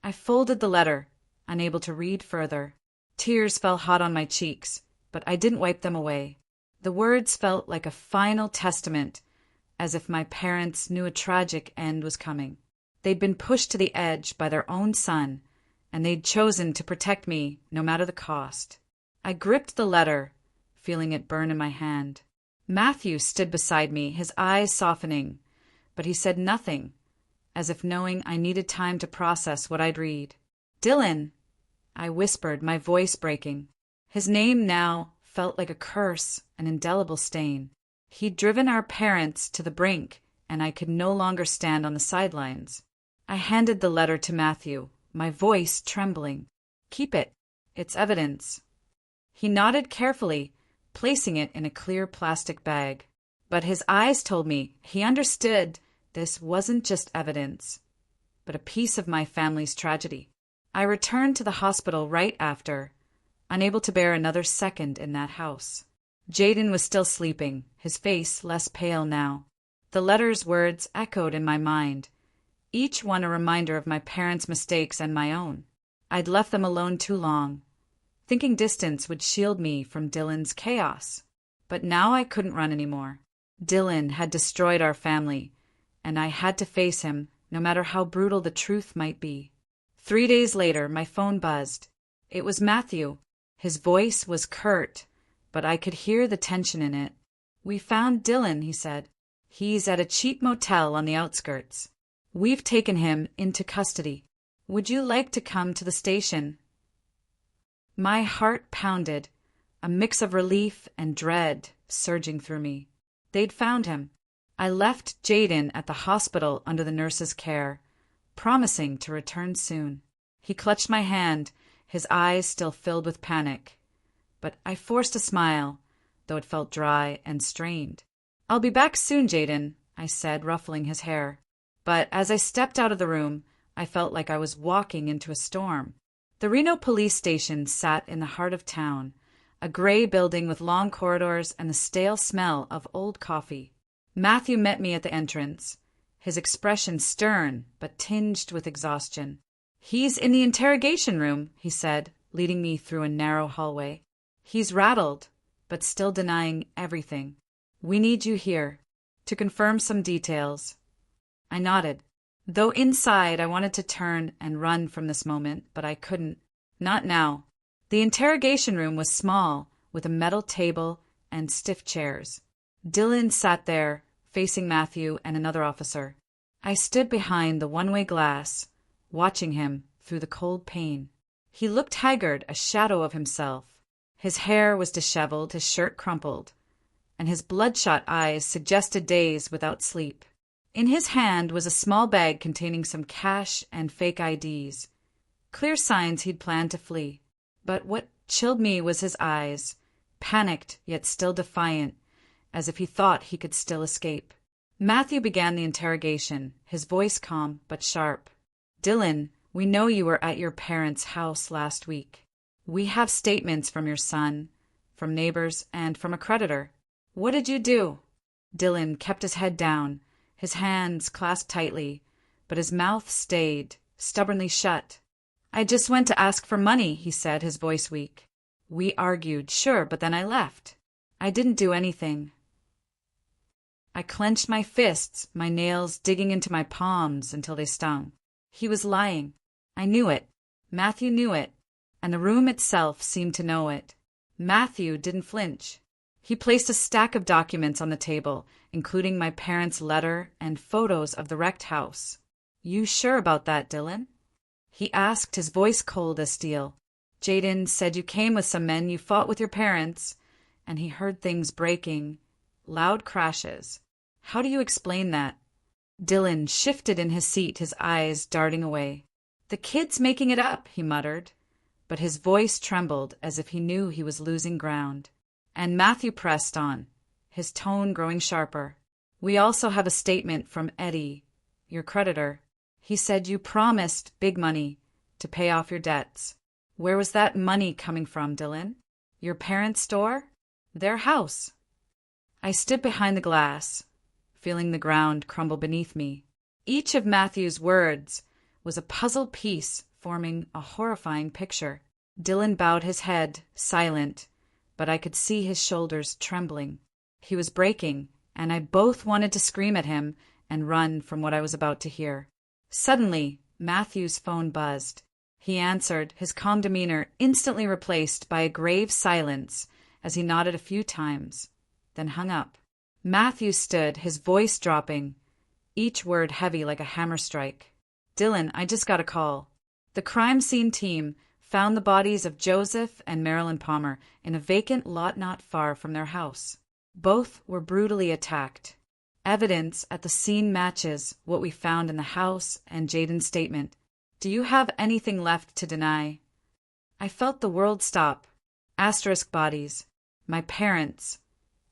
I folded the letter, unable to read further. Tears fell hot on my cheeks, but I didn't wipe them away. The words felt like a final testament, as if my parents knew a tragic end was coming. They'd been pushed to the edge by their own son, and they'd chosen to protect me no matter the cost. I gripped the letter, feeling it burn in my hand. Matthew stood beside me, his eyes softening, but he said nothing, as if knowing I needed time to process what I'd read. "Dylan," I whispered, my voice breaking. His name now felt like a curse, an indelible stain. He'd driven our parents to the brink, and I could no longer stand on the sidelines. I handed the letter to Matthew, my voice trembling. "Keep it. It's evidence." He nodded carefully, placing it in a clear plastic bag. But his eyes told me he understood this wasn't just evidence, but a piece of my family's tragedy. I returned to the hospital right after, unable to bear another second in that house. Jaden was still sleeping, his face less pale now. The letter's words echoed in my mind, each one a reminder of my parents' mistakes and my own. I'd left them alone too long, thinking distance would shield me from Dylan's chaos. But now I couldn't run anymore. Dylan had destroyed our family, and I had to face him, no matter how brutal the truth might be. 3 days later, my phone buzzed. It was Matthew. His voice was curt, but I could hear the tension in it. "We found Dylan," he said. "He's at a cheap motel on the outskirts. We've taken him into custody. Would you like to come to the station?" My heart pounded, a mix of relief and dread surging through me. They'd found him. I left Jaden at the hospital under the nurse's care, promising to return soon. He clutched my hand, his eyes still filled with panic. But I forced a smile, though it felt dry and strained. "I'll be back soon, Jaden," I said, ruffling his hair. But as I stepped out of the room, I felt like I was walking into a storm. The Reno police station sat in the heart of town, a gray building with long corridors and the stale smell of old coffee. Matthew met me at the entrance, his expression stern but tinged with exhaustion. "He's in the interrogation room," he said, leading me through a narrow hallway. "He's rattled, but still denying everything. We need you here to confirm some details." I nodded. Though inside I wanted to turn and run from this moment, but I couldn't. Not now. The interrogation room was small, with a metal table and stiff chairs. Dylan sat there, facing Matthew and another officer. I stood behind the one-way glass, watching him through the cold pane. He looked haggard, a shadow of himself. His hair was disheveled, his shirt crumpled, and his bloodshot eyes suggested days without sleep. In his hand was a small bag containing some cash and fake IDs, clear signs he'd planned to flee. But what chilled me was his eyes, panicked yet still defiant, as if he thought he could still escape. Matthew began the interrogation, his voice calm but sharp. "Dylan, we know you were at your parents' house last week. We have statements from your son, from neighbors, and from a creditor. What did you do?" Dylan kept his head down, his hands clasped tightly, but his mouth stayed, stubbornly shut. "I just went to ask for money," he said, his voice weak. "We argued, sure, but then I left. I didn't do anything." I clenched my fists, my nails digging into my palms until they stung. He was lying. I knew it. Matthew knew it, and the room itself seemed to know it. Matthew didn't flinch. He placed a stack of documents on the table, including my parents' letter and photos of the wrecked house. "You sure about that, Dylan?" he asked, his voice cold as steel. "Jaden said you came with some men, you fought with your parents, and he heard things breaking, loud crashes. How do you explain that?" Dylan shifted in his seat, his eyes darting away. "The kid's making it up," he muttered, but his voice trembled as if he knew he was losing ground. And Matthew pressed on, his tone growing sharper. "We also have a statement from Eddie, your creditor. He said you promised big money to pay off your debts. Where was that money coming from, Dylan? Your parents' store? Their house?" I stood behind the glass, feeling the ground crumble beneath me. Each of Matthew's words was a puzzle piece forming a horrifying picture. Dylan bowed his head, silent, but I could see his shoulders trembling. He was breaking, and I both wanted to scream at him and run from what I was about to hear. Suddenly, Matthew's phone buzzed. He answered, his calm demeanor instantly replaced by a grave silence as he nodded a few times, then hung up. Matthew stood, his voice dropping, each word heavy like a hammer strike. "Dylan, I just got a call. The crime scene team found the bodies of Joseph and Marilyn Palmer in a vacant lot not far from their house. Both were brutally attacked. Evidence at the scene matches what we found in the house and Jayden's statement. Do you have anything left to deny? I felt the world stop. Asterisk bodies. My parents.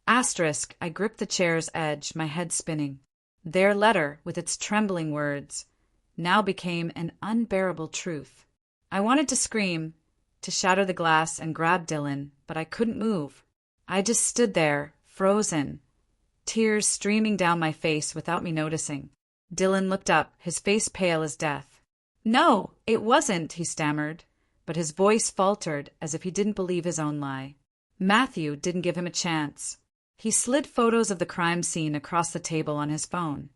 Asterisk, I gripped the chair's edge, my head spinning. Their letter, with its trembling words, now became an unbearable truth. I wanted to scream, to shatter the glass and grab Dylan, but I couldn't move. I just stood there, frozen, tears streaming down my face without me noticing. Dylan looked up, his face pale as death. No, it wasn't, he stammered, but his voice faltered as if he didn't believe his own lie. Matthew didn't give him a chance. He slid photos of the crime scene across the table on his phone.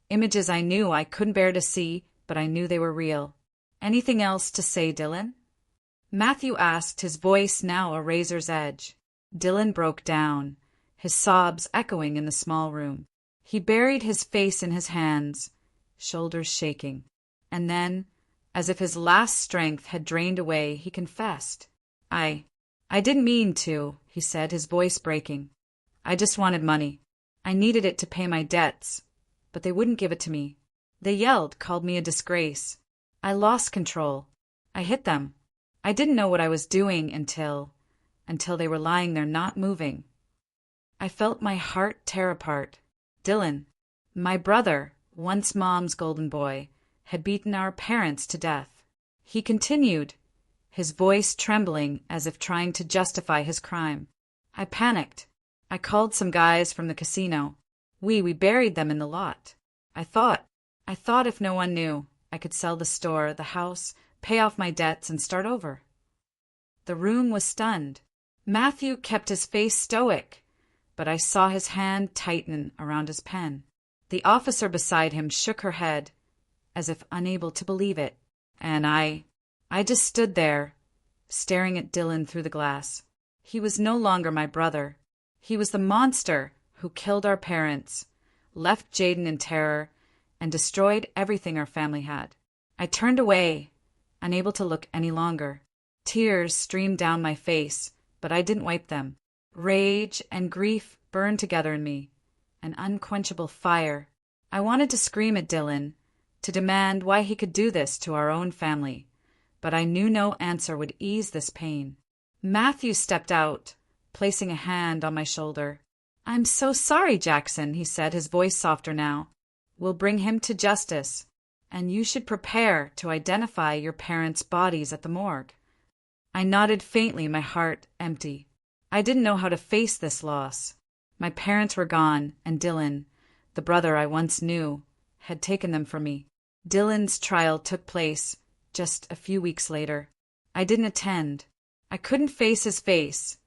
Images I knew I couldn't bear to see, but I knew they were real. Anything else to say, Dylan? Matthew asked, his voice now a razor's edge. Dylan broke down, his sobs echoing in the small room. He buried his face in his hands, shoulders shaking. And then, as if his last strength had drained away, he confessed. I didn't mean to, he said, his voice breaking. I just wanted money. I needed it to pay my debts, but they wouldn't give it to me. They yelled, called me a disgrace. I lost control. I hit them. I didn't know what I was doing until they were lying there not moving. I felt my heart tear apart. Dylan, my brother, once Mom's golden boy, had beaten our parents to death. He continued, his voice trembling as if trying to justify his crime. I panicked. I called some guys from the casino. We buried them in the lot. I thought if no one knew, I could sell the store, the house, pay off my debts, and start over. The room was stunned. Matthew kept his face stoic, but I saw his hand tighten around his pen. The officer beside him shook her head, as if unable to believe it, and I just stood there, staring at Dylan through the glass. He was no longer my brother. He was the monster who killed our parents, left Jayden in terror, and destroyed everything our family had. I turned away, unable to look any longer. Tears streamed down my face, but I didn't wipe them. Rage and grief burned together in me, an unquenchable fire. I wanted to scream at Dylan, to demand why he could do this to our own family, but I knew no answer would ease this pain. Matthew stepped out, placing a hand on my shoulder. I'm so sorry, Jackson, he said, his voice softer now. We'll bring him to justice, and you should prepare to identify your parents' bodies at the morgue. I nodded faintly, my heart empty. I didn't know how to face this loss. My parents were gone, and Dylan, the brother I once knew, had taken them from me. Dylan's trial took place just a few weeks later. I didn't attend. I couldn't face his face,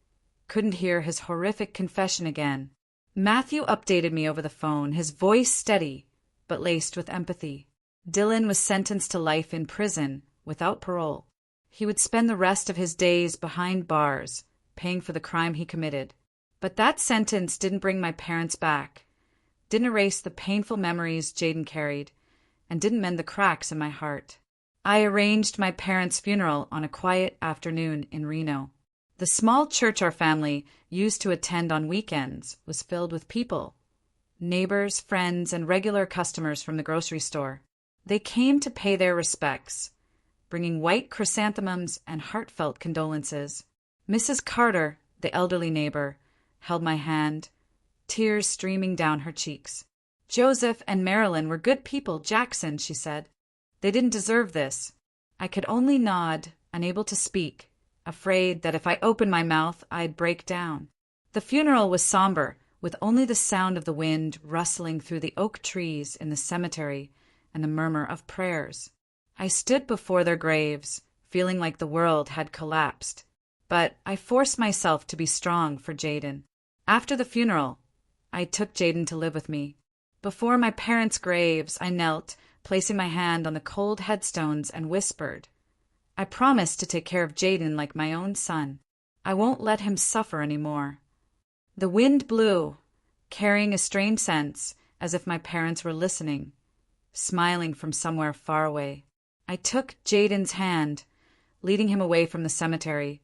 couldn't hear his horrific confession again. Matthew updated me over the phone, his voice steady, but laced with empathy. Dylan was sentenced to life in prison without parole. He would spend the rest of his days behind bars, paying for the crime he committed. But that sentence didn't bring my parents back, didn't erase the painful memories Jayden carried, and didn't mend the cracks in my heart. I arranged my parents' funeral on a quiet afternoon in Reno. The small church our family used to attend on weekends was filled with people, neighbors, friends, and regular customers from the grocery store. They came to pay their respects, bringing white chrysanthemums and heartfelt condolences. Mrs. Carter, the elderly neighbor, held my hand, tears streaming down her cheeks. Joseph and Marilyn were good people, Jackson, she said. They didn't deserve this. I could only nod, unable to speak, afraid that if I opened my mouth, I'd break down. The funeral was somber, with only the sound of the wind rustling through the oak trees in the cemetery and the murmur of prayers. I stood before their graves, feeling like the world had collapsed, but I forced myself to be strong for Jayden. After the funeral, I took Jayden to live with me. Before my parents' graves, I knelt, placing my hand on the cold headstones, and whispered, I promise to take care of Jayden like my own son. I won't let him suffer any more. The wind blew, carrying a strange sense, as if my parents were listening, smiling from somewhere far away. I took Jayden's hand, leading him away from the cemetery,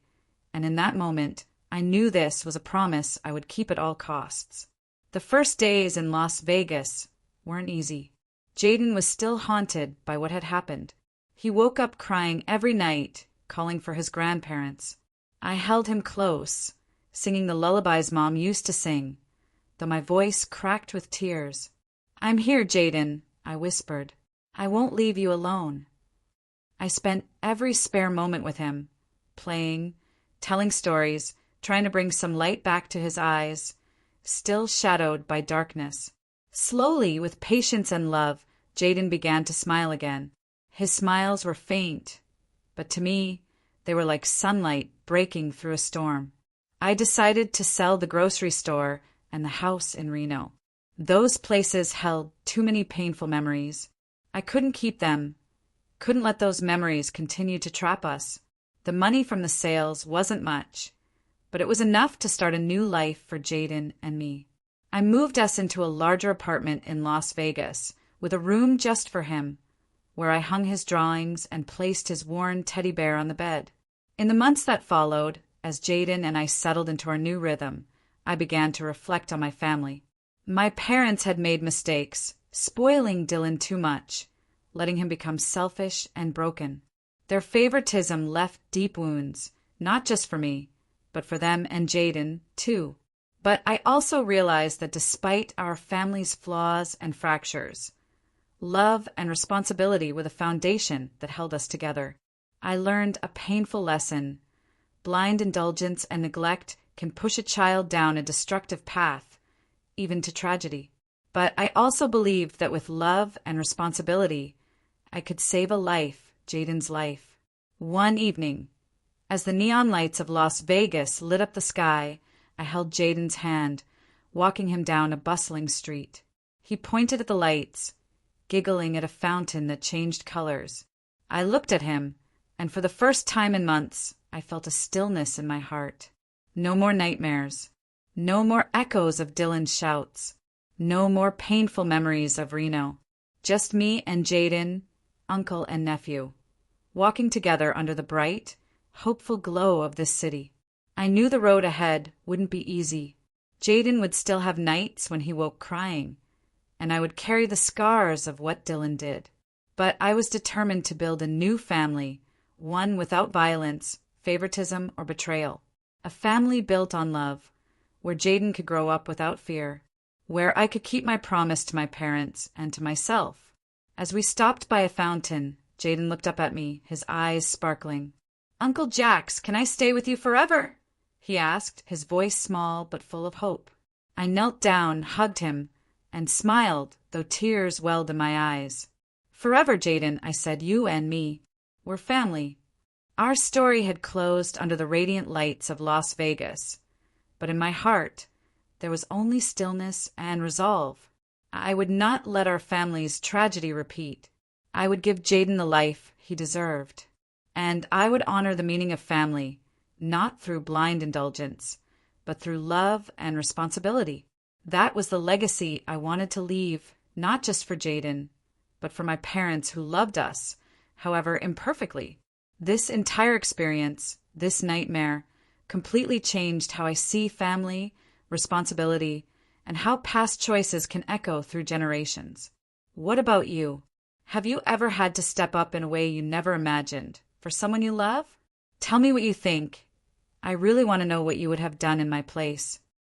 and in that moment, I knew this was a promise I would keep at all costs. The first days in Las Vegas weren't easy. Jaden was still haunted by what had happened. He woke up crying every night, calling for his grandparents. I held him close, singing the lullabies Mom used to sing, though my voice cracked with tears. "I'm here, Jaden," I whispered. "I won't leave you alone." I spent every spare moment with him, playing, telling stories, trying to bring some light back to his eyes, still shadowed by darkness. Slowly, with patience and love, Jaden began to smile again. His smiles were faint, but to me, they were like sunlight breaking through a storm. I decided to sell the grocery store and the house in Reno. Those places held too many painful memories. I couldn't keep them, couldn't let those memories continue to trap us. The money from the sales wasn't much, but it was enough to start a new life for Jaden and me. I moved us into a larger apartment in Las Vegas, with a room just for him, where I hung his drawings and placed his worn teddy bear on the bed. In the months that followed, as Jaden and I settled into our new rhythm, I began to reflect on my family. My parents had made mistakes, spoiling Dylan too much, letting him become selfish and broken. Their favoritism left deep wounds, not just for me, but for them and Jaden, too. But I also realized that despite our family's flaws and fractures, love and responsibility were the foundation that held us together. I learned a painful lesson. Blind indulgence and neglect can push a child down a destructive path, even to tragedy. But I also believed that with love and responsibility, I could save a life, Jaden's life. One evening, as the neon lights of Las Vegas lit up the sky, I held Jaden's hand, walking him down a bustling street. He pointed at the lights, giggling at a fountain that changed colors. I looked at him, and for the first time in months, I felt a stillness in my heart. No more nightmares. No more echoes of Dylan's shouts. No more painful memories of Reno. Just me and Jaden, uncle and nephew, walking together under the bright, hopeful glow of this city. I knew the road ahead wouldn't be easy. Jaden would still have nights when he woke crying, and I would carry the scars of what Dylan did. But I was determined to build a new family, one without violence, favoritism, or betrayal. A family built on love, where Jaden could grow up without fear, where I could keep my promise to my parents and to myself. As we stopped by a fountain, Jaden looked up at me, his eyes sparkling. "Uncle Jax, can I stay with you forever?" he asked, his voice small but full of hope. I knelt down, hugged him, and smiled, though tears welled in my eyes. "Forever, Jaden," I said, "you and me. We're family." Our story had closed under the radiant lights of Las Vegas, but in my heart, there was only stillness and resolve. I would not let our family's tragedy repeat. I would give Jaden the life he deserved. And I would honor the meaning of family, not through blind indulgence, but through love and responsibility. That was the legacy I wanted to leave, not just for Jaden, but for my parents who loved us, however imperfectly. This entire experience, this nightmare, completely changed how I see family, responsibility, and how past choices can echo through generations. What about you? Have you ever had to step up in a way you never imagined for someone you love? Tell me what you think. I really want to know what you would have done in my place.